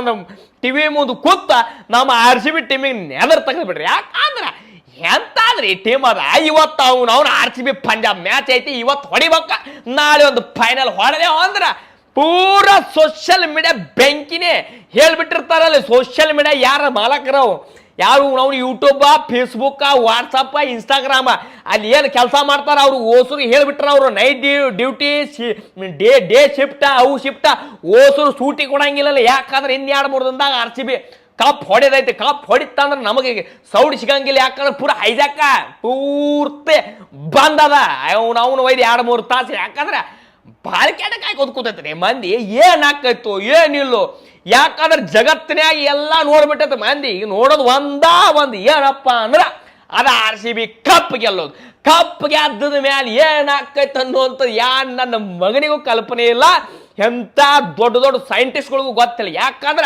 ನಾನು ಟಿವಿ ಮುಂದೆ ಕೂತ ನಮ್ಮ RCB ಟೀಮಿಗೆ ನೆದರ್ ತೆಗೆದ್ಬಿಡ್ರಿ. ಯಾಕಂದ್ರೆ ಎಂತಾದ್ರಿ ಟೀಮ್ ಅದ. ಇವತ್ತು ಅವ್ನು RCB ಪಂಜಾಬ್ ಮ್ಯಾಚ್ ಐತಿ, ಇವತ್ತು ಹೊಡಿಬೇಕ, ನಾಳೆ ಒಂದು ಫೈನಲ್ ಹೊಡೆದೇವ ಅಂದ್ರೆ ಪೂರಾ ಸೋಷಿಯಲ್ ಮೀಡಿಯಾ ಬೆಂಕಿನೇ ಹೇಳ್ಬಿಟ್ಟಿರ್ತಾರಲ್ಲ. ಸೋಷಿಯಲ್ ಮೀಡಿಯಾ ಯಾರ ಮಾಲಕರವು ಯಾರು ನಾವು ಯೂಟ್ಯೂಬ, ಫೇಸ್ಬುಕ್, ವಾಟ್ಸಪ್, ಇನ್ಸ್ಟಾಗ್ರಾಮ ಅಲ್ಲಿ ಏನು ಕೆಲಸ ಮಾಡ್ತಾರ ಅವ್ರು ಓಸರು ಹೇಳ್ಬಿಟ್ರ. ಅವರು ನೈಟ್ ಡ್ಯೂಟಿ, ಡೇ ಶಿಫ್ಟ, ಅವು ಶಿಫ್ಟ, ಓಸರು ಸೂಟಿ ಕೊಡಂಗಿಲ್ಲಲ್ಲ. ಯಾಕಂದ್ರೆ ಇನ್ಯಾರು 3 ದಿನದಾಗ RCB ಕಪ್ ಹೊಡೆದೈತಿ. ಕಪ್ ಹೊಡಿತಂದ್ರೆ ನಮಗೆ ಸೌಡ್ ಸಿಗಂಗಿಲ್ಲ. ಯಾಕಂದ್ರೆ ಪೂರ ಹೈಜಾಕ ಪೂರ್ತಿ ಬಂದದ. ಅವನು ಒಯ್ದು 2-3 ತಾಸು. ಯಾಕಂದ್ರೆ ಬಾಳಿಕೆಟ ಕಾಯ್ಕೋದ್ ಕೂತೈತ್ರಿ ಮಂದಿ. ಏನ್ ಹಾಕೈತು ಏನಿಲ್ಲೋ. ಯಾಕಂದ್ರೆ ಜಗತ್ತಿನಾಗ ಎಲ್ಲ ನೋಡ್ಬಿಟ್ಟೈತೆ ಮಂದಿ. ಈಗ ನೋಡೋದು ಒಂದು ಏನಪ್ಪ ಅಂದ್ರ ಅದ RCB ಕಪ್ ಗೆಲ್ಲೋದು. ಕಪ್ ಗೆದ್ದದ ಮ್ಯಾಲ ಏನ್ ಹಾಕೈತೆ ಅನ್ನುವಂಥ ನನ್ನ ಮಗನಿಗೂ ಕಲ್ಪನೆ ಇಲ್ಲ. ಎಂತ ದೊಡ್ಡ ಸೈಂಟಿಸ್ಟ್ಗಳಿಗೂ ಗೊತ್ತಿಲ್ಲ. ಯಾಕಂದ್ರೆ